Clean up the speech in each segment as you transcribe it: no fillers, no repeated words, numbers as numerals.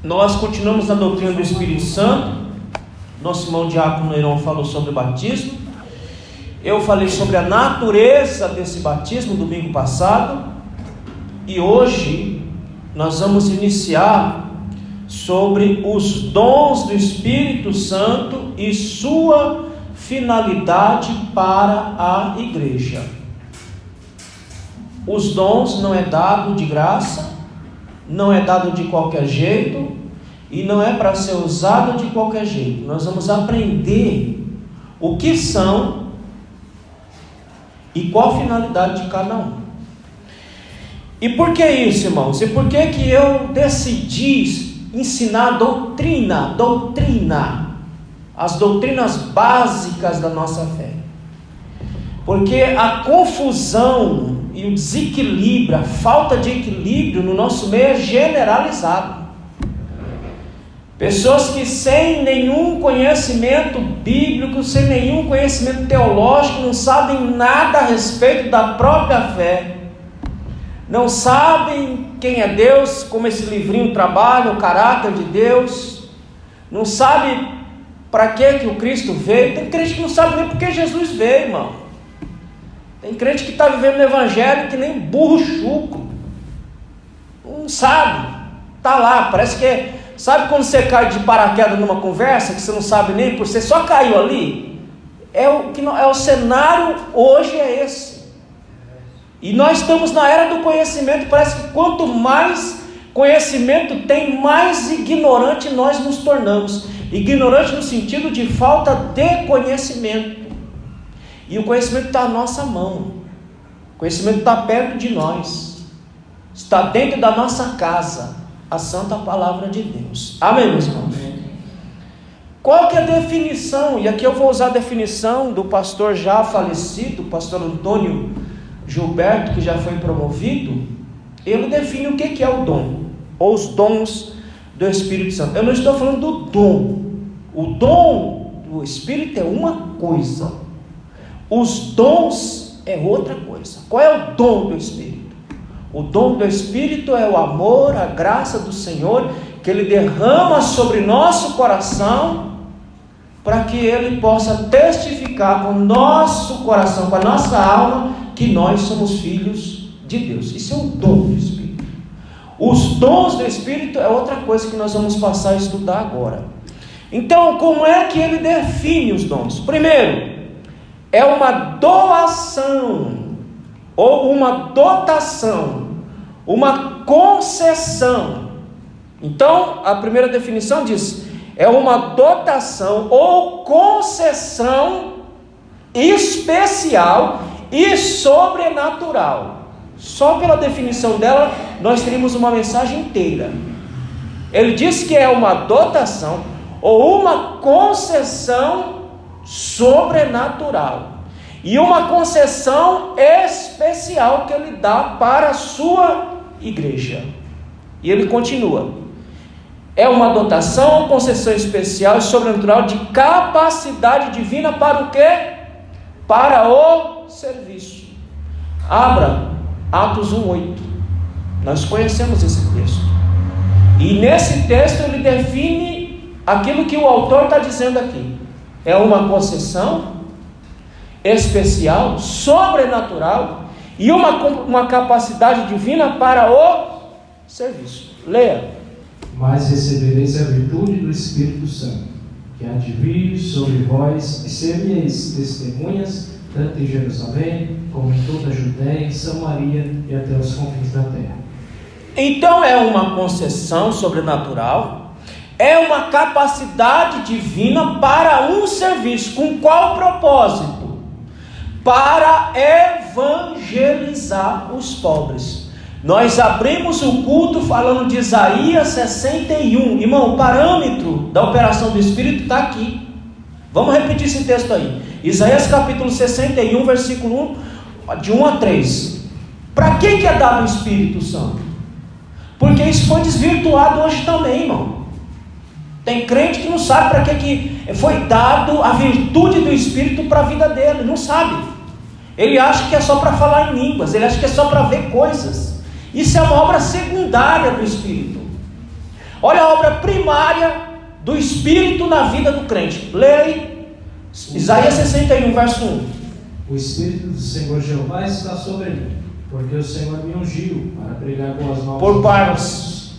Nós continuamos na doutrina do Espírito Santo. Nosso irmão Diácono Neirão falou sobre o batismo. Eu falei sobre a natureza desse batismo domingo passado. E hoje nós vamos iniciar sobre os dons do Espírito Santo e sua finalidade para a igreja. Os dons não é dado de graça, não é dado de qualquer jeito e não é para ser usado de qualquer jeito. Nós vamos aprender o que são e qual a finalidade de cada um. E por que isso, irmãos? E por que que eu decidi ensinar doutrina, as doutrinas básicas da nossa fé? Porque a confusão e o desequilíbrio, a falta de equilíbrio no nosso meio é generalizado. Pessoas que sem nenhum conhecimento bíblico, sem nenhum conhecimento teológico, não sabem nada a respeito da própria fé, não sabem quem é Deus, como esse livrinho trabalha, o caráter de Deus, não sabe para que o Cristo veio. Tem crente que não sabe nem porque Jesus veio, irmão. Tem crente que está vivendo no evangelho que nem burro chucro, não sabe, está lá, parece que, sabe quando você cai de paraquedas numa conversa, que você não sabe nem por você só caiu ali? O cenário hoje é esse, e nós estamos na era do conhecimento. Parece que quanto mais conhecimento tem, mais ignorante nós nos tornamos, ignorante no sentido de falta de conhecimento. E o conhecimento está à nossa mão, o conhecimento está perto de nós, está dentro da nossa casa, a santa palavra de Deus. Amém, meus irmãos? Qual que é a definição? E aqui eu vou usar a definição do pastor já falecido, o pastor Antônio Gilberto, que já foi promovido. Ele define o que é o dom, ou os dons do Espírito Santo. Eu não estou falando do dom. O dom do Espírito é uma coisa, os dons é outra coisa. Qual é o dom do Espírito? O dom do Espírito é o amor, a graça do Senhor, que Ele derrama sobre nosso coração, para que Ele possa testificar com o nosso coração, com a nossa alma, que nós somos filhos de Deus. Isso é o dom do Espírito. Os dons do Espírito é outra coisa que nós vamos passar a estudar agora. Então, como é que Ele define os dons? Primeiro, é uma doação, ou uma dotação, uma concessão. Então, a primeira definição diz: é uma dotação ou concessão especial e sobrenatural. Só pela definição dela, nós teríamos uma mensagem inteira. Ele diz que é uma dotação ou uma concessão sobrenatural e uma concessão especial que Ele dá para a sua igreja. E ele continua: é uma dotação ou concessão especial e sobrenatural de capacidade divina para o quê? Para o serviço. Abra Atos 1:8. Nós conhecemos esse texto, e nesse texto ele define aquilo que o autor está dizendo aqui. É uma concessão especial, sobrenatural e uma capacidade divina para o serviço. Leia. Mas recebereis a virtude do Espírito Santo, que há de vir sobre vós, e ser-me-eis testemunhas, tanto em Jerusalém, como em toda a Judéia, em Samaria e até os confins da terra. Então é uma concessão sobrenatural, é uma capacidade divina para um serviço. Com qual propósito? Para evangelizar os pobres. Nós abrimos o culto falando de Isaías 61. Irmão, o parâmetro da operação do Espírito está aqui. Vamos repetir esse texto aí. Isaías capítulo 61, versículo 1, de 1 a 3. Para que é dado o Espírito Santo? Porque isso foi desvirtuado hoje também, irmão. Tem crente que não sabe para que foi dado a virtude do Espírito para a vida dele. Não sabe. Ele acha que é só para falar em línguas. Ele acha que é só para ver coisas. Isso é uma obra secundária do Espírito. Olha a obra primária do Espírito na vida do crente. Leia aí, Isaías 61, verso 1. O Espírito do Senhor Jeová está sobre mim, porque o Senhor me ungiu para pregar boas novas. Por partes.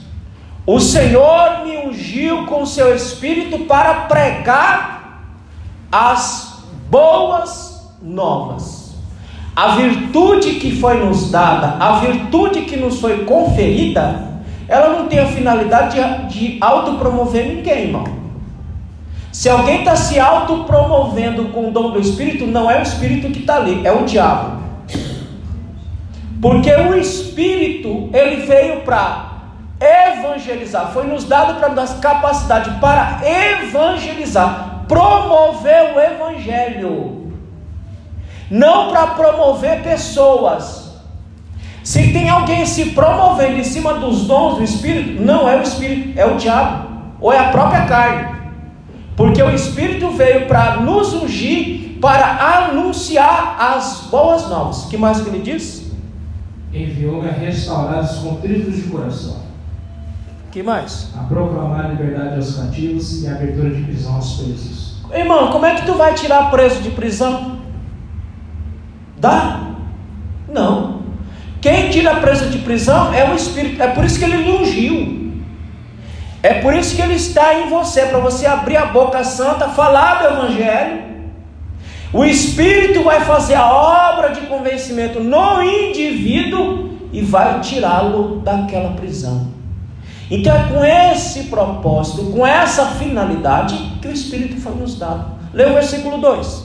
O Senhor me ungiu com o seu Espírito para pregar as boas novas. A virtude que foi nos dada, a virtude que nos foi conferida, ela não tem a finalidade de autopromover ninguém, irmão. Se alguém está se autopromovendo com o dom do Espírito, não é o Espírito que está ali, é o diabo. Porque o Espírito, ele veio para evangelizar, foi nos dado para dar capacidade para evangelizar, promover o Evangelho, não para promover pessoas. Se tem alguém se promovendo em cima dos dons do Espírito, não é o Espírito, é o diabo, ou é a própria carne. Porque o Espírito veio para nos ungir, para anunciar as boas novas. O que mais que ele diz? Enviou-me a restaurar os contritos de coração. O que mais? A proclamar a liberdade aos cativos e a abertura de prisão aos presos. Irmão, como é que tu vai tirar preso de prisão? Dá? Não. Quem tira preso de prisão é o Espírito. É por isso que ele lhe ungiu. É por isso que ele está em você, para você abrir a boca santa, falar do Evangelho. O Espírito vai fazer a obra de convencimento no indivíduo e vai tirá-lo daquela prisão. Então é com esse propósito, com essa finalidade que o Espírito foi nos dado. Leia o versículo 2.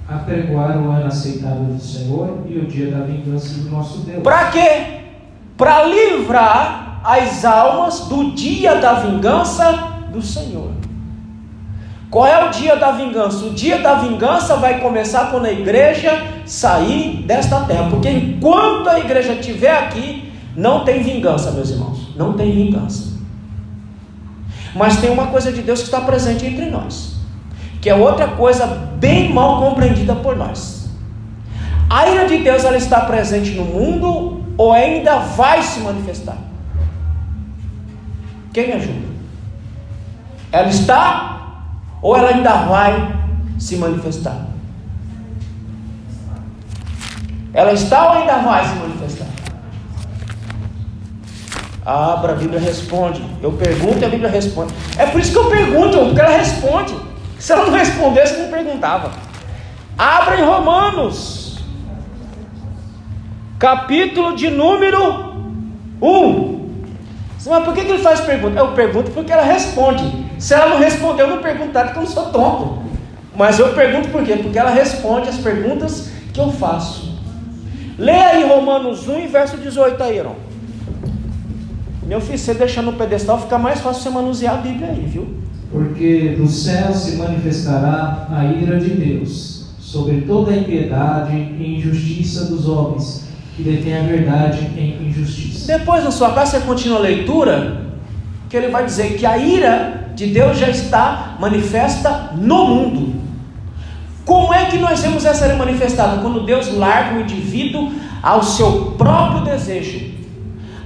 Apregoar o ano aceitável do Senhor e o dia da vingança do nosso Deus. Para quê? Para livrar as almas do dia da vingança do Senhor. Qual é o dia da vingança? O dia da vingança vai começar quando a igreja sair desta terra, porque enquanto a igreja estiver aqui, não tem vingança, meus irmãos, não tem vingança. Mas tem uma coisa de Deus que está presente entre nós, que é outra coisa bem mal compreendida por nós. A ira de Deus, ela está presente no mundo ou ainda vai se manifestar? Quem me ajuda? Ela está ou ela ainda vai se manifestar? Ela está ou ainda vai se manifestar? Abra, a Bíblia responde. Eu pergunto e a Bíblia responde. É por isso que eu pergunto, porque ela responde. Se ela não respondesse, eu não perguntava. Abra em Romanos, capítulo de número 1. Mas por que ele faz pergunta? Eu pergunto porque ela responde. Se ela não responder, eu não perguntar, porque eu não sou tonto. Mas eu pergunto por quê? Porque ela responde as perguntas que eu faço. Leia aí Romanos 1, verso 18 aí, Heron. Meu filho, você deixa no pedestal, fica mais fácil você manusear a Bíblia aí, viu? Porque do céu se manifestará a ira de Deus sobre toda a impiedade e injustiça dos homens que detêm a verdade em injustiça. Depois na sua casa você continua a leitura, que ele vai dizer que a ira de Deus já está manifesta no mundo. Como é que nós vemos essa ira manifestada? Quando Deus larga o indivíduo ao seu próprio desejo,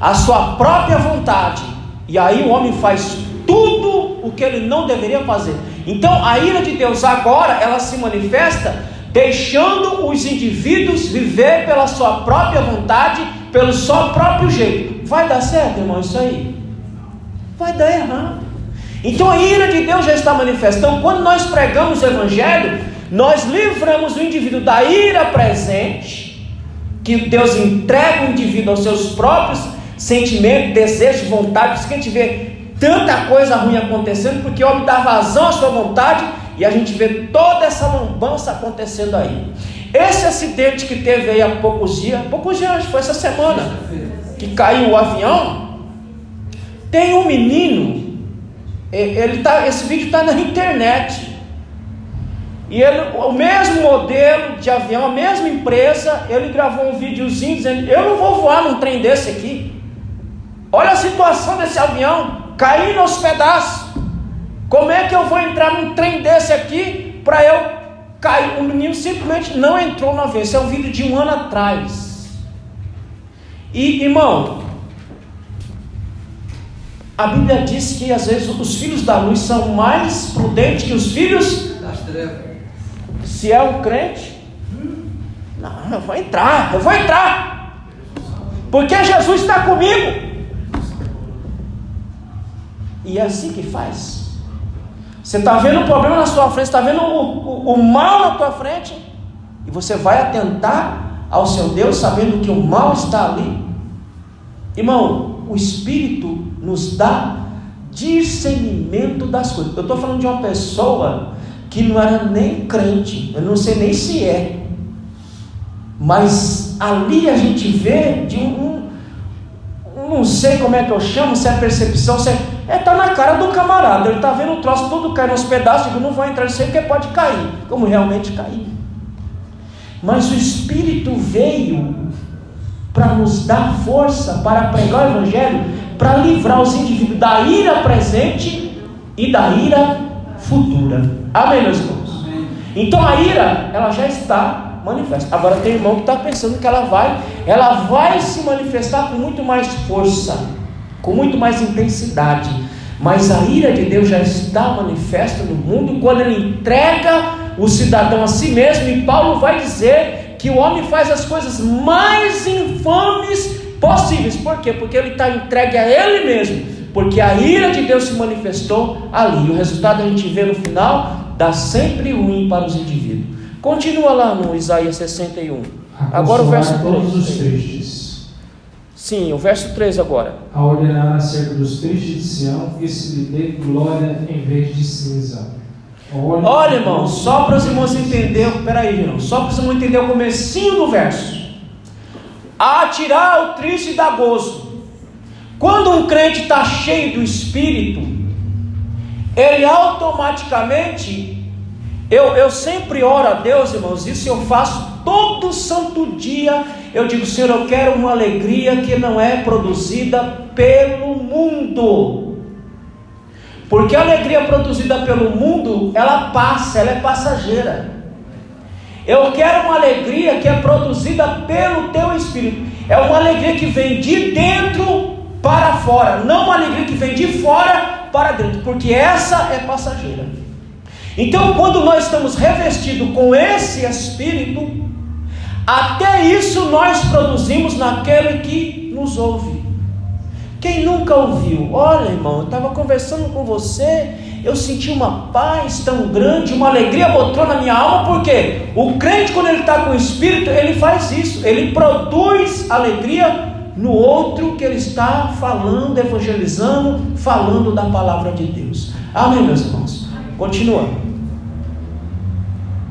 à sua própria vontade, e aí o homem faz tudo o que ele não deveria fazer. Então a ira de Deus agora, ela se manifesta deixando os indivíduos viver pela sua própria vontade, pelo seu próprio jeito. Vai dar certo, irmão, isso aí? Vai dar errado. Então a ira de Deus já está manifesta. Então quando nós pregamos o Evangelho, nós livramos o indivíduo da ira presente, que Deus entrega o indivíduo aos seus próprios sentimentos, desejos, vontades. Que a gente vê tanta coisa ruim acontecendo, porque o homem dá vazão à sua vontade, e a gente vê toda essa lambança acontecendo aí. Esse acidente que teve aí há poucos dias, acho que foi essa semana, que caiu o avião. Tem um menino, esse vídeo está na internet, e o mesmo modelo de avião, a mesma empresa, ele gravou um videozinho dizendo: eu não vou voar num trem desse aqui. Olha a situação desse avião, caindo aos pedaços. Como é que eu vou entrar num trem desse aqui para eu cair? O menino simplesmente não entrou no avião. Esse é um vídeo de 1 ano atrás. E irmão, A Bíblia diz que às vezes os filhos da luz são mais prudentes que os filhos das trevas. Se é um crente, não, eu vou entrar, porque Jesus está comigo. E é assim que faz. Você está vendo o problema na sua frente, está vendo o mal na tua frente, e você vai atentar ao seu Deus sabendo que o mal está ali. Irmão, o Espírito nos dá discernimento das coisas. Eu estou falando de uma pessoa que não era nem crente, eu não sei nem se é, mas ali a gente vê de não sei como é que eu chamo, se é percepção, se está na cara do camarada, ele está vendo o troço tudo cair nos pedaços, digo, não vou entrar nisso aí porque pode cair, como realmente cair. Mas o Espírito veio para nos dar força, para pregar o Evangelho, para livrar os indivíduos da ira presente e da ira futura. Amém, meus irmãos? Amém. Então a ira, ela já está manifesta. Agora tem irmão que está pensando que ela vai se manifestar com muito mais força, com muito mais intensidade. Mas a ira de Deus já está manifesta no mundo quando ele entrega o cidadão a si mesmo. E Paulo vai dizer que o homem faz as coisas mais infames possíveis. Por quê? Porque ele está entregue a ele mesmo, porque a ira de Deus se manifestou ali. E o resultado a gente vê no final, dá sempre ruim para os indivíduos. Continua lá no Isaías 61. Agora o verso 3. Todos os tristes. Sim, o verso 3 agora. A ordenar acerca dos tristes de Sião, que se lhe dê glória em vez de cinza. Olha, irmão, só para os irmãos entenderem, peraí, irmão, só para os irmãos entenderem o comecinho do verso. A tirar o triste dá gozo. Quando um crente está cheio do Espírito, ele automaticamente, eu sempre oro a Deus, irmãos, isso eu faço todo santo dia. Eu digo, Senhor, eu quero uma alegria que não é produzida pelo mundo, porque a alegria produzida pelo mundo, ela passa, ela é passageira. Eu quero uma alegria que é produzida pelo teu Espírito. É uma alegria que vem de dentro para fora, não uma alegria que vem de fora para dentro, porque essa é passageira. Então, quando nós estamos revestidos com esse Espírito, até isso nós produzimos naquele que nos ouve. Quem nunca ouviu? Olha, irmão, eu estava conversando com você, eu senti uma paz tão grande, uma alegria botou na minha alma. Porque o crente, quando ele está com o Espírito, ele faz isso, ele produz alegria no outro que ele está falando, evangelizando, falando da palavra de Deus. Amém, meus irmãos? Continuando.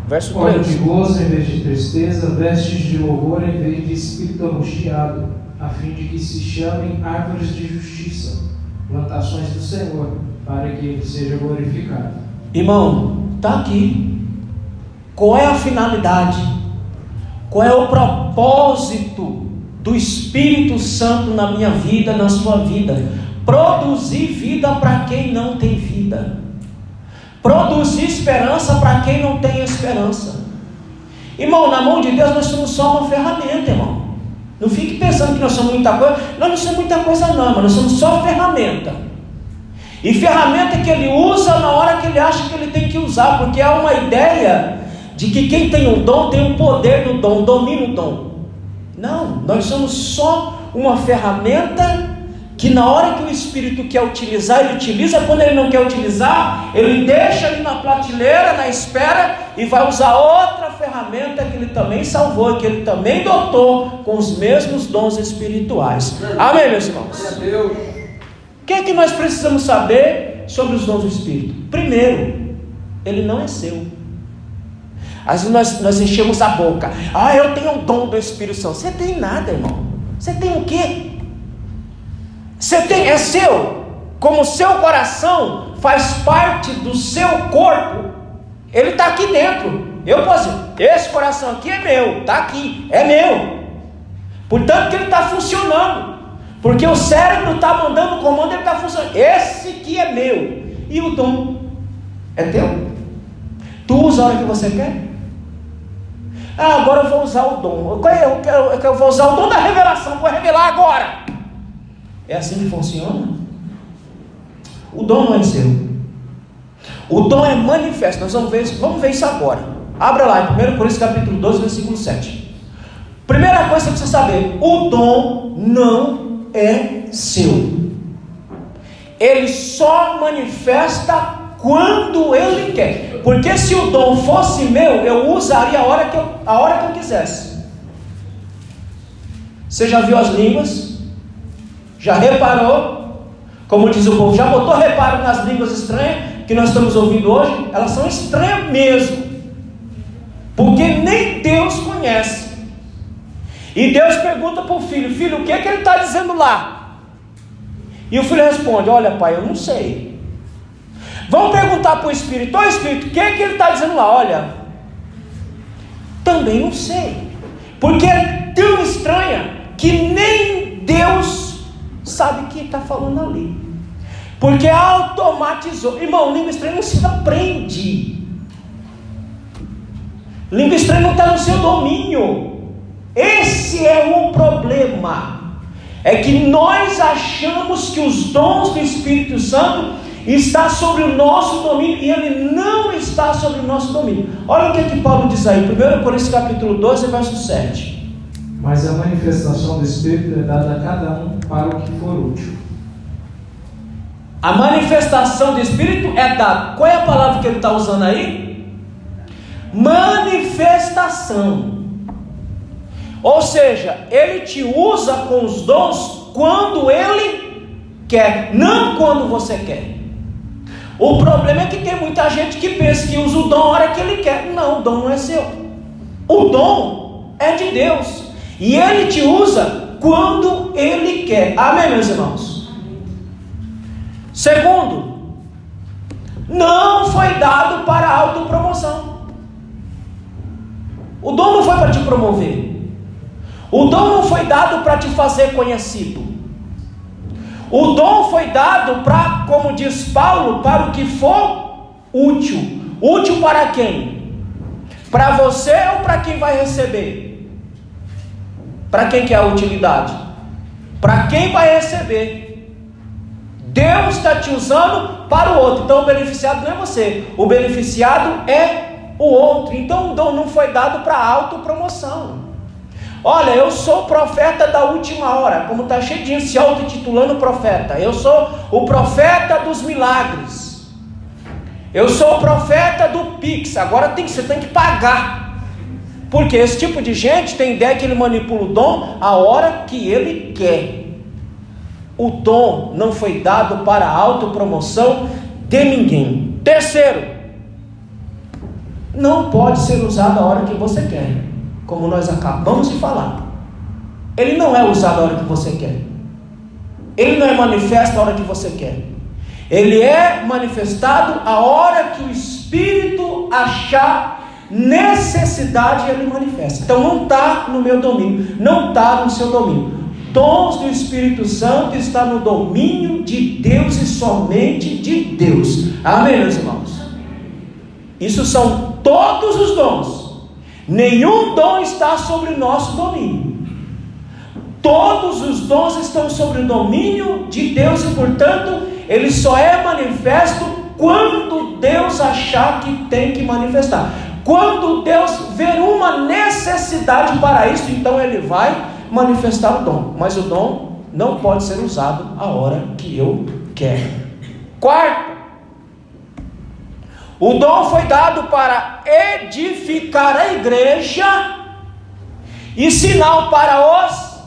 Verso 3. Olha de gozo em vez de tristeza, vestes de louvor em vez de espírito angustiado, a fim de que se chamem árvores de justiça, plantações do Senhor, para que Ele seja glorificado. Irmão, está aqui. Qual é a finalidade? Qual é o propósito do Espírito Santo na minha vida, na sua vida? Produzir vida para quem não tem vida, produzir esperança para quem não tem esperança. Irmão, na mão de Deus nós somos só uma ferramenta, irmão. Não fique pensando que nós somos muita coisa. Nós não somos muita coisa não, mas nós somos só ferramenta. E ferramenta que Ele usa na hora que Ele acha que Ele tem que usar, porque há uma ideia de que quem tem um dom tem o poder do dom, domina o dom. Não, nós somos só uma ferramenta que na hora que o Espírito quer utilizar, Ele utiliza. Quando Ele não quer utilizar, Ele deixa ali na prateleira, na espera, e vai usar outra ferramenta que Ele também salvou, que Ele também dotou com os mesmos dons espirituais. Amém, meus irmãos? O que é que nós precisamos saber sobre os dons do Espírito? Primeiro, ele não é seu. Às vezes nós enchemos a boca. Eu tenho o dom do Espírito Santo. Você tem nada, irmão. Você tem o quê? É seu. Como o seu coração faz parte do seu corpo, ele está aqui dentro. Eu posso dizer, esse coração aqui é meu, está aqui, é meu. Portanto que ele está funcionando, porque o cérebro está mandando o comando, ele está funcionando. Esse aqui é meu. E o dom é teu. Tu usa a hora que você quer. Agora eu vou usar o dom. Eu vou usar o dom da revelação. Vou revelar agora. É assim que funciona? O dom não é seu. O dom é manifesto. Nós vamos ver isso agora. Abra lá em 1 Coríntios capítulo 12, versículo 7. Primeira coisa que você precisa saber: o dom não é seu. Ele só manifesta quando ele quer. Porque se o dom fosse meu, eu usaria a hora que eu quisesse. Você já viu as línguas? Já reparou? Como diz o povo, já botou reparo nas línguas estranhas que nós estamos ouvindo hoje? Elas são estranhas mesmo, porque nem Deus conhece. E Deus pergunta para o filho: filho, o que é que ele está dizendo lá? E o filho responde: olha pai, eu não sei. Vamos perguntar para o Espírito: ô Espírito, o que é que ele está dizendo lá? Olha, também não sei, porque é tão estranha que nem Deus sabe o que está falando ali, porque automatizou. Irmão, língua estranha não se aprende. Língua estranha não está no seu domínio. Esse é o problema. É que nós achamos que os dons do Espírito Santo está sobre o nosso domínio, e ele não está sobre o nosso domínio. Olha o que Paulo diz aí, 1 Coríntios capítulo 12, verso 7. Mas a manifestação do Espírito é dada a cada um para o que for útil. A manifestação do Espírito é dada. Qual é a palavra que ele está usando aí? Manifestação. Ou seja, ele te usa com os dons quando ele quer, não quando você quer. O problema é que tem muita gente que pensa que usa o dom a hora que ele quer. Não, o dom não é seu. O dom é de Deus, e ele te usa quando ele quer. Amém, meus irmãos? Segundo, não foi dado para autopromoção. O dom não foi para te promover. O dom não foi dado para te fazer conhecido. O dom foi dado para, como diz Paulo, para o que for útil. Útil para quem? Para você ou para quem vai receber? Para quem que é a utilidade? Para quem vai receber. Deus está te usando para o outro. Então o beneficiado não é você, o beneficiado é o outro. Então o dom não foi dado para autopromoção. Olha, eu sou o profeta da última hora, como está cheio de gente se auto-intitulando profeta. Eu sou o profeta dos milagres. Eu sou o profeta do Pix. Agora você tem que pagar. Porque esse tipo de gente tem ideia que ele manipula o dom a hora que ele quer. O dom não foi dado para a autopromoção de ninguém. Terceiro, não pode ser usado a hora que você quer. Como nós acabamos de falar, ele não é usado a hora que você quer. Ele não é manifesto a hora que você quer. Ele é manifestado a hora que o Espírito achar necessidade, ele manifesta. Então não está no meu domínio, não está no seu domínio. Dons do Espírito Santo está no domínio de Deus e somente de Deus. Amém, meus irmãos? Isso são todos os dons. Nenhum dom está sobre o nosso domínio. Todos os dons estão sobre o domínio de Deus e, portanto, ele só é manifesto quando Deus achar que tem que manifestar. Quando Deus ver uma necessidade para isso, então ele vai manifestar o dom. Mas o dom não pode ser usado a hora que eu quero. Quarto, o dom foi dado para edificar a igreja e sinal para os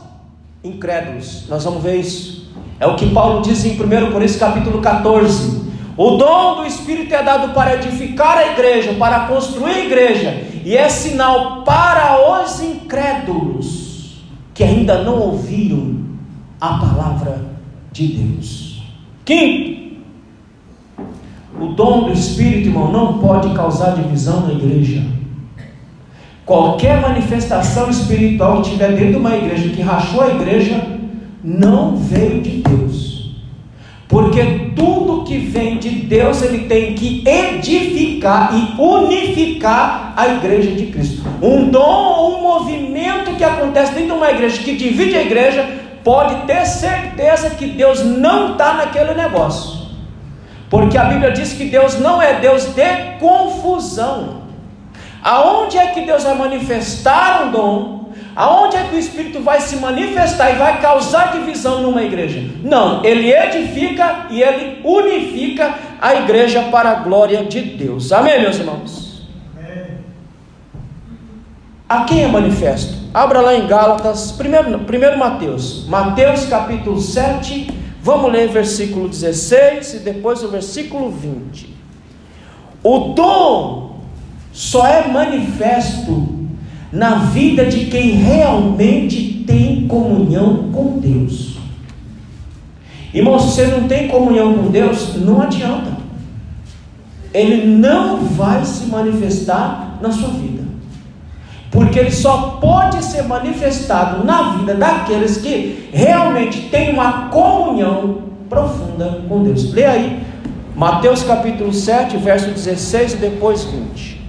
incrédulos. Nós vamos ver isso. É o que Paulo diz em 1 Coríntios capítulo 14. O dom do Espírito é dado para edificar a igreja, para construir a igreja, e é sinal para os incrédulos que ainda não ouviram a palavra de Deus. Quinto, o dom do Espírito, irmão, não pode causar divisão na igreja. Qualquer manifestação espiritual que tiver dentro de uma igreja, que rachou a igreja, não veio de Deus. Porque tudo que vem de Deus, ele tem que edificar e unificar a igreja de Cristo. Um dom ou um movimento que acontece dentro de uma igreja, que divide a igreja, pode ter certeza que Deus não está naquele negócio. Porque a Bíblia diz que Deus não é Deus de confusão. Aonde é que Deus vai manifestar um dom? Aonde é que o Espírito vai se manifestar e vai causar divisão numa igreja? Não, Ele edifica e Ele unifica a igreja para a glória de Deus. Amém, meus irmãos? Amém. A quem é manifesto? Abra lá em Gálatas, primeiro Mateus capítulo 7, vamos ler versículo 16 e depois o versículo 20. O dom só é manifesto na vida de quem realmente tem comunhão com Deus. Irmão, se você não tem comunhão com Deus, não adianta. Ele não vai se manifestar na sua vida. Porque ele só pode ser manifestado na vida daqueles que realmente têm uma comunhão profunda com Deus. Lê aí, Mateus capítulo 7, verso 16 e depois 20.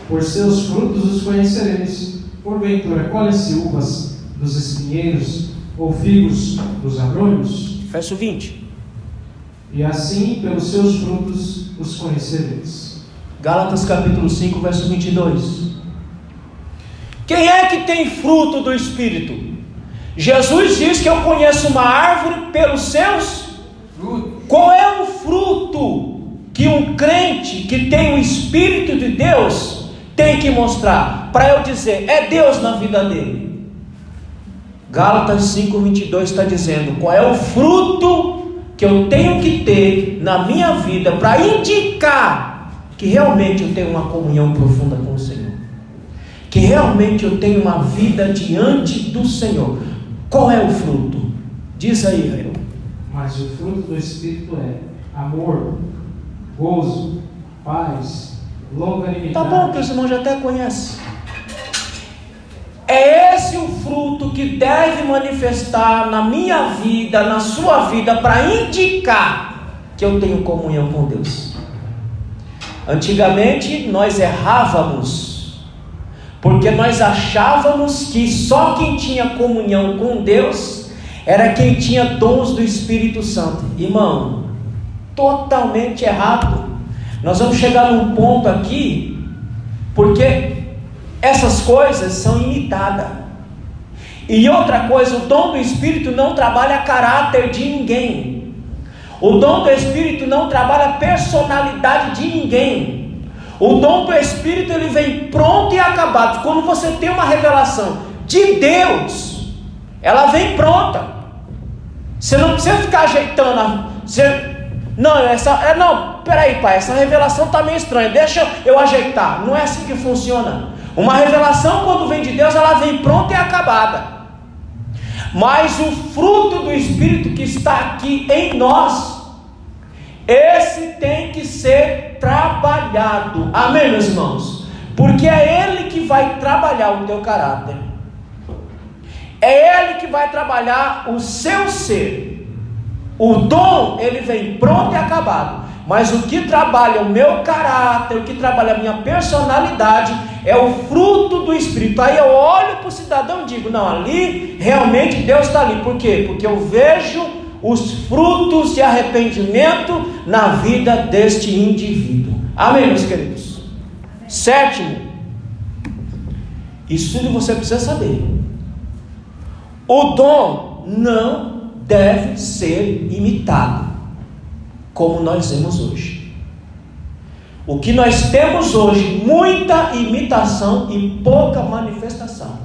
Por seus frutos os conhecereis. Porventura, colhem-se uvas dos espinheiros, ou figos dos abrolhos? Verso 20. E assim, pelos seus frutos os conhecereis. Gálatas capítulo 5, verso 22. Quem é que tem fruto do Espírito? Jesus diz que eu conheço uma árvore pelos seus frutos. Qual é o fruto que um crente que tem o Espírito de Deus tem que mostrar, para eu dizer, é Deus na vida dele? Gálatas 5:22 está dizendo, qual é o fruto que eu tenho que ter na minha vida, para indicar que realmente eu tenho uma comunhão profunda com o Senhor, que realmente eu tenho uma vida diante do Senhor. Qual é o fruto? Diz aí, Rael. Mas o fruto do Espírito é amor, gozo, paz, longanimidade. Tá bom, que os irmãos já até conhecem. É esse o fruto que deve manifestar na minha vida, na sua vida, para indicar que eu tenho comunhão com Deus. Antigamente nós errávamos, porque nós achávamos que só quem tinha comunhão com Deus era quem tinha dons do Espírito Santo. Irmão, totalmente errado. Nós vamos chegar num ponto aqui, porque essas coisas são imitadas. E outra coisa, o dom do Espírito não trabalha caráter de ninguém. O dom do Espírito não trabalha a personalidade de ninguém. O dom do Espírito, ele vem pronto e acabado. Quando você tem uma revelação de Deus, ela vem pronta. Você não precisa ficar ajeitando. Peraí, pai, essa revelação está meio estranha, deixa eu ajeitar. Não é assim que funciona. Uma revelação, quando vem de Deus, ela vem pronta e acabada. Mas o fruto do Espírito que está aqui em nós, esse tem que ser trabalhado. Amém, meus irmãos? Porque é Ele que vai trabalhar o teu caráter, é Ele que vai trabalhar o seu ser. O dom, ele vem pronto e acabado, mas o que trabalha o meu caráter, o que trabalha a minha personalidade, é o fruto do Espírito. Aí eu olho para o cidadão e digo, não, ali realmente Deus está ali. Por quê? Porque eu vejo os frutos de arrependimento na vida deste indivíduo. Amém, meus queridos? Sétimo, isso tudo você precisa saber. O dom não deve ser imitado, como nós vemos hoje. O que nós temos hoje, muita imitação e pouca manifestação.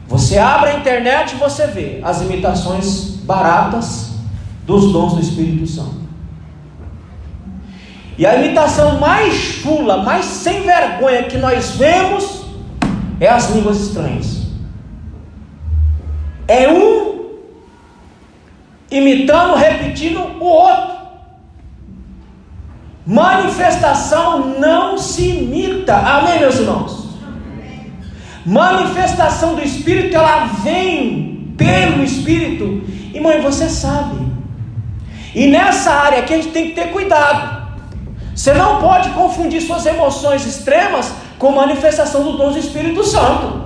Você abre a internet e você vê as imitações baratas dos dons do Espírito Santo. E a imitação mais chula, mais sem vergonha que nós vemos é as línguas estranhas. É um imitando, repetindo o outro. Manifestação não se imita. Amém, meus irmãos? Manifestação do Espírito, ela vem pelo Espírito. E mãe, você sabe. E nessa área aqui a gente tem que ter cuidado. Você não pode confundir suas emoções extremas com manifestação do dom do Espírito Santo.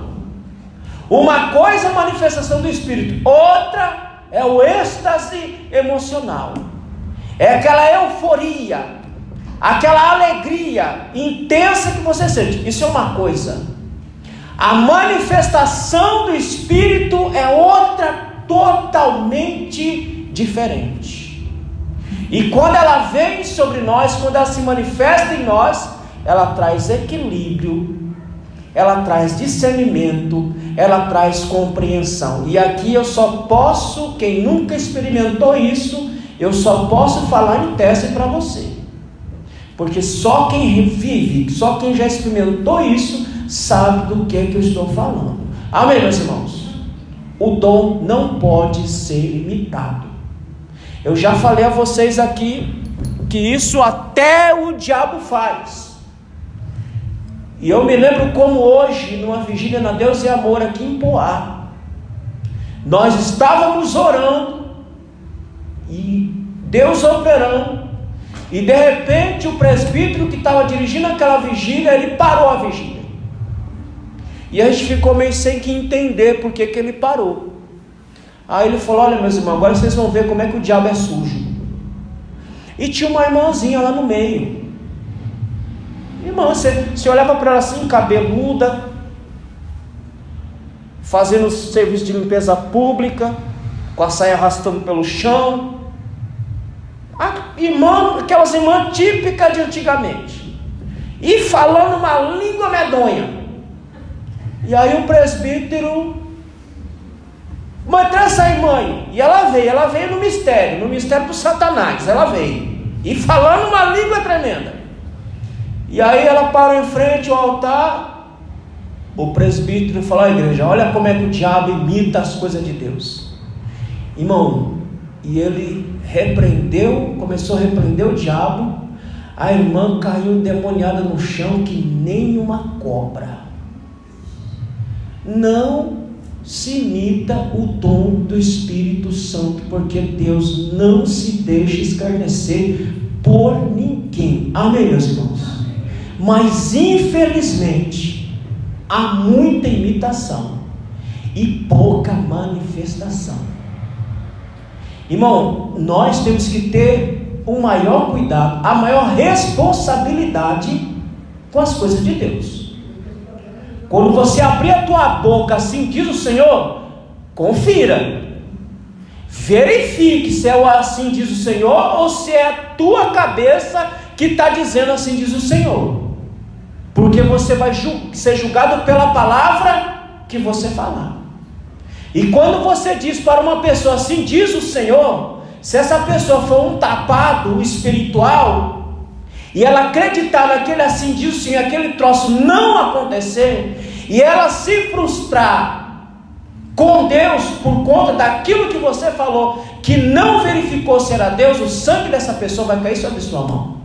Uma coisa é a manifestação do Espírito, outra é o êxtase emocional. é aquela euforia, aquela alegria intensa que você sente. Isso é uma coisa. A manifestação do Espírito é outra totalmente diferente. E quando ela vem sobre nós, quando ela se manifesta em nós, ela traz equilíbrio, ela traz discernimento, ela traz compreensão. E aqui eu só posso, quem nunca experimentou isso, eu só posso falar em teste para você, porque só quem vive, só quem já experimentou isso, sabe do que eu estou falando. Amém, meus irmãos? O dom não pode ser limitado. Eu já falei a vocês aqui que isso até o diabo faz. E eu me lembro como hoje, numa vigília na Deus e Amor aqui em Poá, nós estávamos orando e Deus operando, e de repente o presbítero que estava dirigindo aquela vigília, ele parou a vigília. E a gente ficou meio sem que entender por que ele parou. Aí ele falou: olha, meus irmãos, agora vocês vão ver como é que o diabo é sujo. E tinha uma irmãzinha lá no meio. Irmã, você olhava para ela assim, cabeluda, fazendo serviço de limpeza pública, com a saia arrastando pelo chão. Aquelas irmãs típicas de antigamente, e falando uma língua medonha. E aí o presbítero: mãe, traz aí, mãe. E ela veio no mistério do Satanás, ela veio, e falando uma língua tremenda. E aí ela parou em frente ao altar, o presbítero falou: à igreja, olha como é que o diabo imita as coisas de Deus. Irmão, e ele começou a repreender o diabo. A irmã caiu endemoniada no chão que nem uma cobra. Não se imita o dom do Espírito Santo, porque Deus não se deixa escarnecer por ninguém. Amém, meus irmãos? Mas infelizmente há muita imitação e pouca manifestação. Irmão, nós temos que ter o maior cuidado, a maior responsabilidade com as coisas de Deus. Quando você abrir a tua boca, assim diz o Senhor, confira, verifique se é o assim diz o Senhor, ou se é a tua cabeça que está dizendo assim diz o Senhor, porque você vai ser julgado pela palavra que você falar. E quando você diz para uma pessoa assim diz o Senhor, se essa pessoa for um tapado espiritual, e ela acreditar naquele assim diz o Senhor, aquele troço não acontecer, e ela se frustrar com Deus por conta daquilo que você falou, que não verificou se era Deus, o sangue dessa pessoa vai cair sobre sua mão.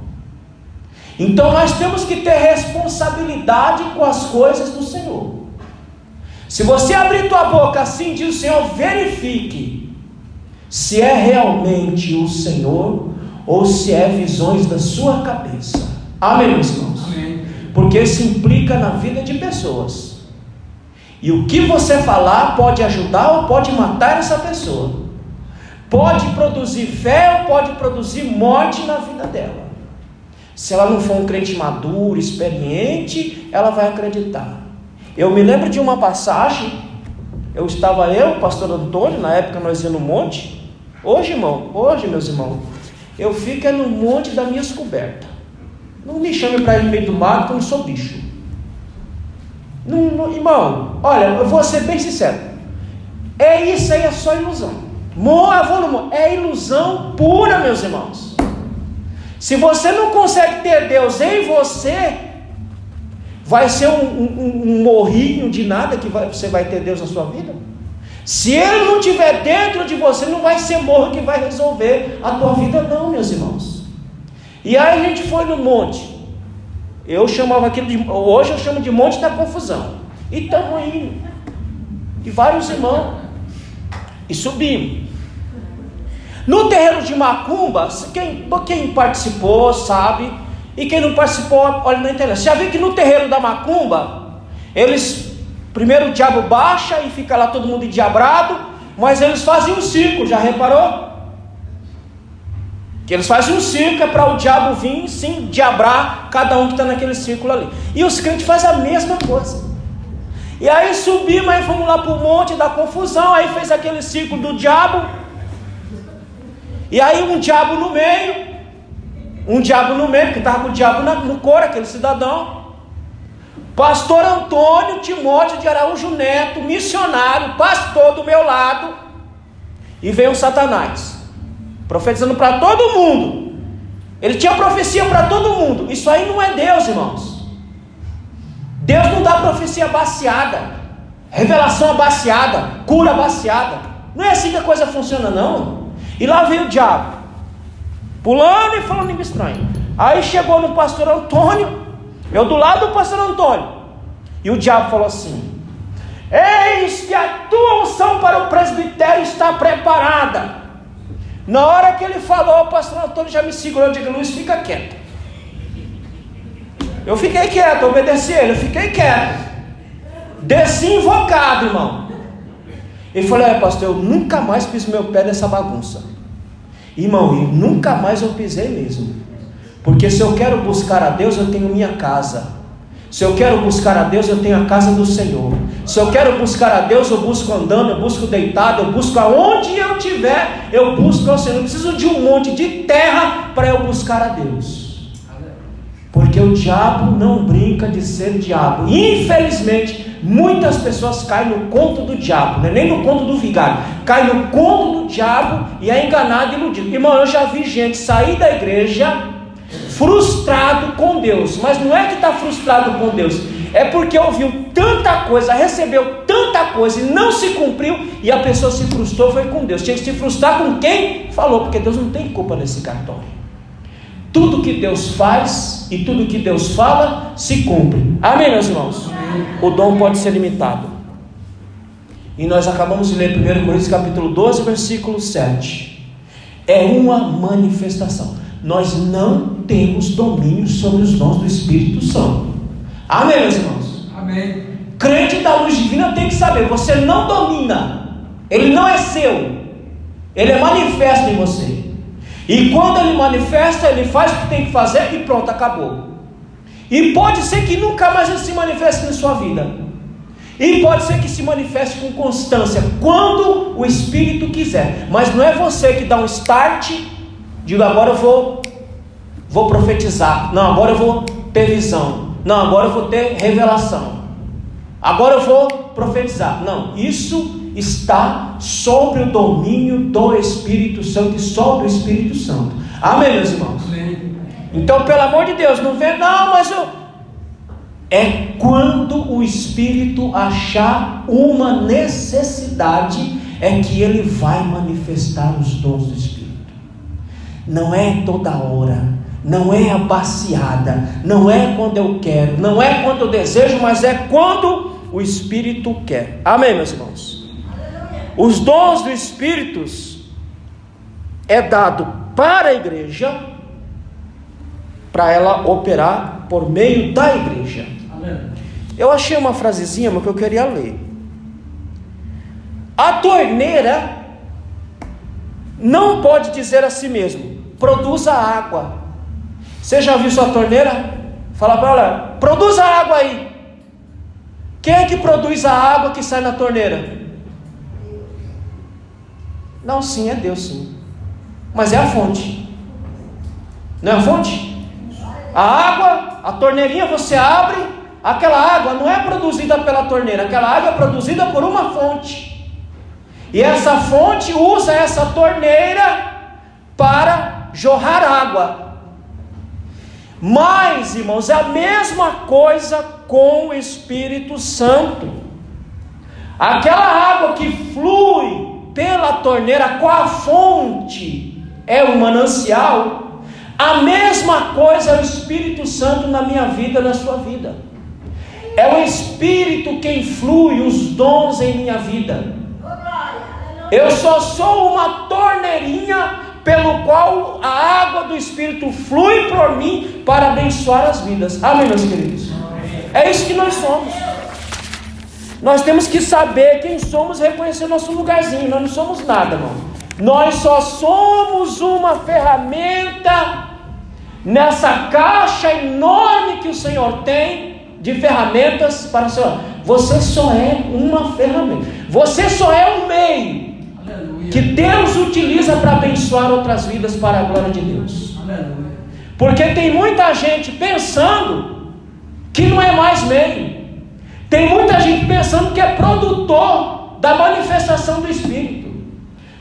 Então nós temos que ter responsabilidade com as coisas do Senhor. Se você abrir tua boca, assim diz o Senhor, verifique se é realmente o Senhor ou se é visões da sua cabeça. Amém, meus irmãos? Amém. Porque isso implica na vida de pessoas. E o que você falar pode ajudar ou pode matar essa pessoa. Pode produzir fé ou pode produzir morte na vida dela. Se ela não for um crente maduro, experiente, ela vai acreditar. Eu me lembro de uma passagem, o pastor Antônio, na época nós íamos no monte. Hoje, meus irmãos, eu fico no monte das minhas cobertas. Não me chame para ir no meio do mato, que eu não sou bicho. Irmão, olha, eu vou ser bem sincero. Isso aí é só ilusão. É ilusão pura, meus irmãos. Se você não consegue ter Deus em você, vai ser um morrinho de nada que você vai ter Deus na sua vida. Se Ele não estiver dentro de você, não vai ser morro que vai resolver a tua vida não, meus irmãos. E aí a gente foi no monte. Eu chamava aquilo hoje eu chamo de monte da confusão. E estamos indo. E vários irmãos. E subimos. No terreiro de Macumba, quem participou sabe. E quem não participou, olha na internet. Já viu que no terreiro da Macumba, primeiro o diabo baixa e fica lá todo mundo endiabrado, mas eles fazem um círculo, já reparou? Que eles fazem um círculo para o diabo vir sim diabrar cada um que está naquele círculo ali. E os crentes fazem a mesma coisa. E aí subimos, aí fomos lá para o monte da confusão, aí fez aquele círculo do diabo. E aí um diabo no meio, porque estava com o diabo no couro, aquele cidadão. Pastor Antônio Timóteo de Araújo Neto, missionário, pastor do meu lado. E veio um Satanás, profetizando para todo mundo. Ele tinha profecia para todo mundo. Isso aí não é Deus, irmãos. Deus não dá profecia baseada, revelação baseada, cura baseada. Não é assim que a coisa funciona, não. E lá veio o diabo, pulando e falando língua estranha. Aí chegou no pastor Antônio, eu do lado do pastor Antônio, e o diabo falou assim: eis que a tua unção para o presbitério está preparada. Na hora que ele falou, o pastor Antônio já me segurou. Eu digo: Luiz, fica quieto. Eu fiquei quieto, obedeci ele, eu fiquei quieto. Desci invocado, irmão. Ele falou: pastor, eu nunca mais piso meu pé nessa bagunça. Irmão, e nunca mais eu pisei mesmo. Porque se eu quero buscar a Deus, eu tenho minha casa. Se eu quero buscar a Deus, eu tenho a casa do Senhor. Se eu quero buscar a Deus, eu busco andando, eu busco deitado, eu busco aonde eu estiver, eu busco ao Senhor. Eu preciso de um monte de terra para eu buscar a Deus. Porque o diabo não brinca de ser diabo. Infelizmente, muitas pessoas caem no conto do diabo, não é nem no conto do vigário, caem no conto do diabo e é enganado e iludido. Irmão, eu já vi gente sair da igreja frustrado com Deus, mas não é que está frustrado com Deus, é porque ouviu tanta coisa, recebeu tanta coisa e não se cumpriu, e a pessoa se frustrou, foi com Deus. Tinha que se frustrar com quem falou, porque Deus não tem culpa nesse cartório. Tudo que Deus faz e tudo que Deus fala se cumpre. Amém, meus irmãos? Amém. O dom pode ser limitado. E nós acabamos de ler 1 Coríntios capítulo 12, versículo 7. É uma manifestação. Nós não temos domínio sobre os dons do Espírito Santo. Amém, meus irmãos? Amém. Crente da luz divina tem que saber: você não domina. Ele não é seu. Ele é manifesto em você. E quando ele manifesta, ele faz o que tem que fazer e pronto, acabou. E pode ser que nunca mais ele se manifeste na sua vida. E pode ser que se manifeste com constância, quando o Espírito quiser. Mas não é você que dá um start, digo: agora eu vou profetizar. Não, agora eu vou ter visão. Não, agora eu vou ter revelação. Agora eu vou profetizar. Não, isso está sobre o domínio do Espírito Santo e só do Espírito Santo. Amém, meus irmãos? Amém. Então, pelo amor de Deus, não vem, não, mas eu... É quando o Espírito achar uma necessidade, é que ele vai manifestar os dons do Espírito. Não é toda hora, não é abaciada, não é quando eu quero, não é quando eu desejo, mas é quando o Espírito quer. Amém, meus irmãos? Os dons do Espírito é dado para a igreja, para ela operar por meio da igreja. Amém. Eu achei uma frasezinha, mas que eu queria ler. A torneira não pode dizer a si mesmo: produza água. Você já viu sua torneira? Fala para ela: produza água aí. Quem é que produz a água que sai na torneira? Não, sim, é Deus, sim. Mas é a fonte. Não é a fonte? A água, a torneirinha você abre, aquela água não é produzida pela torneira, aquela água é produzida por uma fonte. E essa fonte usa essa torneira para jorrar água. Mas, irmãos, é a mesma coisa com o Espírito Santo. Aquela água que flui pela torneira, com a fonte, é um manancial. A mesma coisa é o Espírito Santo na minha vida, na sua vida. É o Espírito quem flui os dons em minha vida. Eu só sou uma torneirinha pelo qual a água do Espírito flui por mim para abençoar as vidas. Amém, meus queridos? É isso que nós somos. Nós temos que saber quem somos e reconhecer nosso lugarzinho. Nós não somos nada, irmão. Nós só somos uma ferramenta nessa caixa enorme que o Senhor tem de ferramentas para o Senhor. Você só é uma ferramenta. Você só é um meio que Deus utiliza para abençoar outras vidas para a glória de Deus. Porque tem muita gente pensando que não é mais meio. Tem muita gente pensando que é produtor da manifestação do Espírito.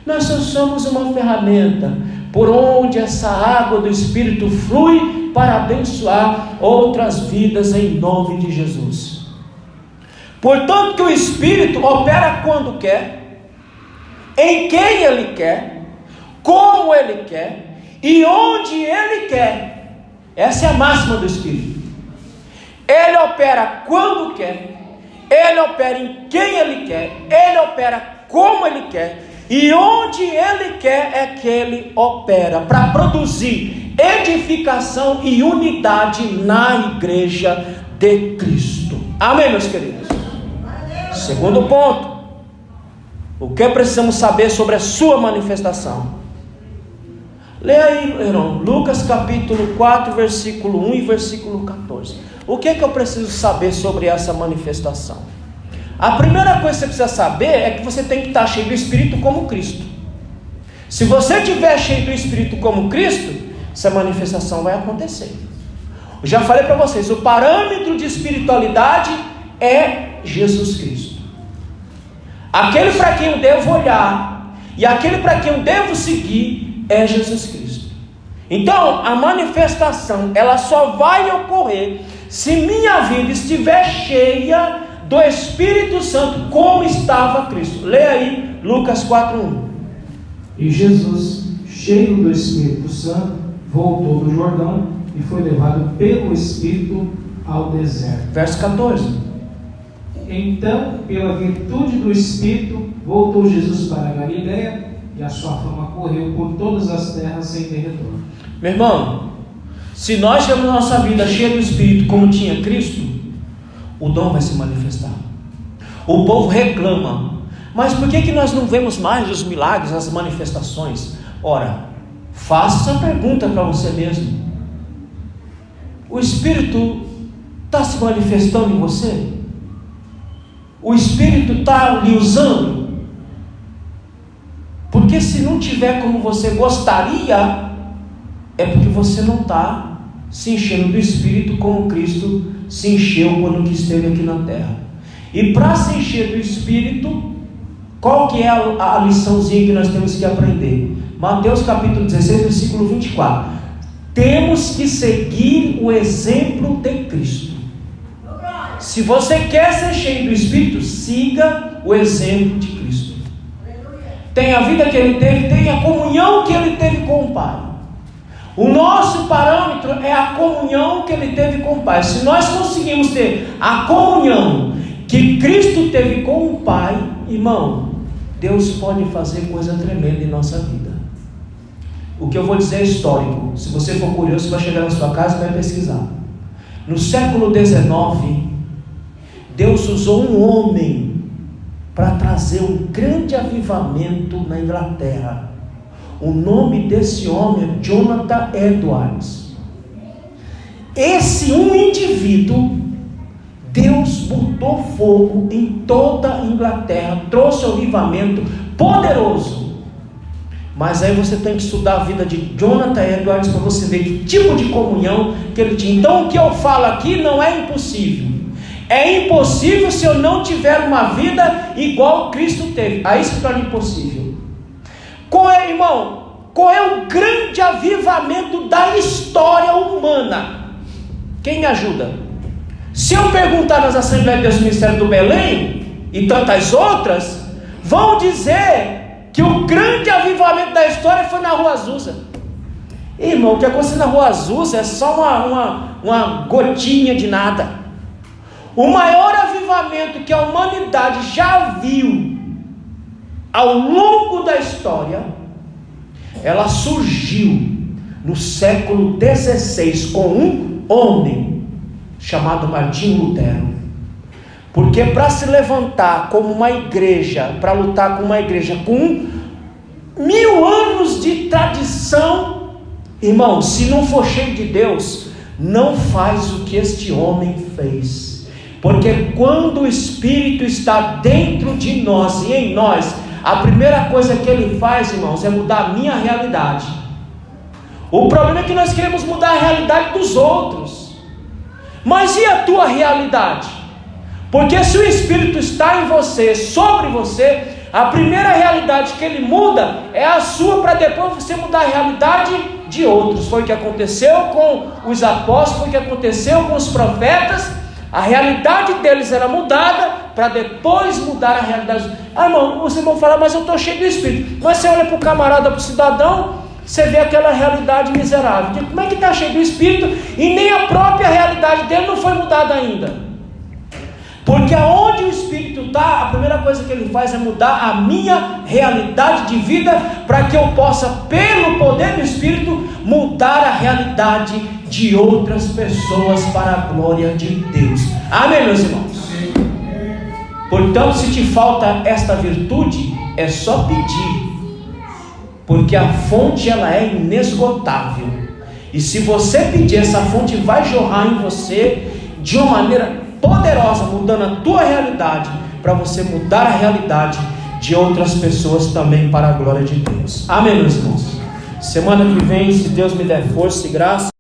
Nós só somos uma ferramenta por onde essa água do Espírito flui para abençoar outras vidas em nome de Jesus. Portanto, que o Espírito opera quando quer, em quem Ele quer, como Ele quer e onde Ele quer. Essa é a máxima do Espírito. Ele opera quando quer, Ele opera em quem Ele quer, Ele opera como Ele quer, e onde Ele quer é que Ele opera, para produzir edificação e unidade na igreja de Cristo. Amém, meus queridos? Segundo ponto, o que precisamos saber sobre a sua manifestação? Leia aí, irmão, Lucas capítulo 4, versículo 1 e versículo 14. O que eu preciso saber sobre essa manifestação? A primeira coisa que você precisa saber é que você tem que estar cheio do Espírito como Cristo. Se você estiver cheio do Espírito como Cristo, essa manifestação vai acontecer. Eu já falei para vocês, o parâmetro de espiritualidade é Jesus Cristo. Aquele para quem eu devo olhar e aquele para quem eu devo seguir é Jesus Cristo. Então, a manifestação, ela só vai ocorrer se minha vida estiver cheia do Espírito Santo, como estava Cristo. Leia aí Lucas 4:1. E Jesus, cheio do Espírito Santo, voltou do Jordão e foi levado pelo Espírito ao deserto. Verso 14. Então, pela virtude do Espírito, voltou Jesus para a Galiléia, e a sua fama correu por todas as terras em derredor. Meu irmão, se nós temos nossa vida cheia do Espírito como tinha Cristo, o dom vai se manifestar. O povo reclama, mas por que nós não vemos mais os milagres, as manifestações? Ora, faça essa pergunta para você mesmo. O Espírito está se manifestando em você? O Espírito está lhe usando? Porque se não tiver como você gostaria, é porque você não está se enchendo do Espírito como Cristo se encheu quando esteve aqui na terra. E para se encher do Espírito, qual que é a liçãozinha que nós temos que aprender? Mateus capítulo 16, versículo 24. Temos que seguir o exemplo de Cristo. Se você quer ser cheio do Espírito, siga o exemplo de Cristo. Tenha a vida que Ele teve, tenha a comunhão que Ele teve com o Pai. O nosso parâmetro é a comunhão que Ele teve com o Pai. Se nós conseguimos ter a comunhão que Cristo teve com o Pai, irmão, Deus pode fazer coisa tremenda em nossa vida. O que eu vou dizer é histórico. Se você for curioso, você vai chegar na sua casa e vai pesquisar. No século XIX, Deus usou um homem para trazer um grande avivamento na Inglaterra. O nome desse homem é Jonathan Edwards. Esse um indivíduo, Deus botou fogo em toda a Inglaterra, trouxe um avivamento poderoso. Mas aí você tem que estudar a vida de Jonathan Edwards para você ver que tipo de comunhão que ele tinha. Então o que eu falo aqui não é impossível. É impossível se eu não tiver uma vida igual Cristo teve. Aí se torna impossível. Qual é, irmão? Qual é o grande avivamento da história humana? Quem me ajuda? Se eu perguntar nas Assembleias de Deus do Ministério do Belém e tantas outras, vão dizer que o grande avivamento da história foi na Rua Azusa. Irmão, o que aconteceu na Rua Azusa é só uma gotinha de nada. O maior avivamento que a humanidade já viu ao longo da história, ela surgiu no século XVI com um homem chamado Martinho Lutero. Porque para se levantar como uma igreja, para lutar com uma igreja com 1000 anos de tradição, irmão, se não for cheio de Deus, não faz o que este homem fez. Porque quando o Espírito está dentro de nós e em nós, a primeira coisa que ele faz, irmãos, é mudar a minha realidade. O problema é que nós queremos mudar a realidade dos outros. Mas e a tua realidade? Porque se o Espírito está em você, sobre você, a primeira realidade que ele muda é a sua, para depois você mudar a realidade de outros. Foi o que aconteceu com os apóstolos, foi o que aconteceu com os profetas. A realidade deles era mudada para depois mudar a realidade. Irmão, os irmãos falam, mas eu estou cheio do Espírito. Mas você olha para o camarada, para o cidadão, você vê aquela realidade miserável. Como é que está cheio do Espírito e nem a própria realidade dele não foi mudada ainda? Porque aonde o Espírito está, a primeira coisa que ele faz é mudar a minha realidade de vida, para que eu possa, pelo poder do Espírito, mudar a realidade de outras pessoas para a glória de Deus. Amém, meus irmãos? Portanto, se te falta esta virtude, é só pedir, porque a fonte ela é inesgotável, e se você pedir, essa fonte vai jorrar em você de uma maneira poderosa, mudando a tua realidade, para você mudar a realidade de outras pessoas também para a glória de Deus. Amém, meus irmãos? Semana que vem, se Deus me der força e graça,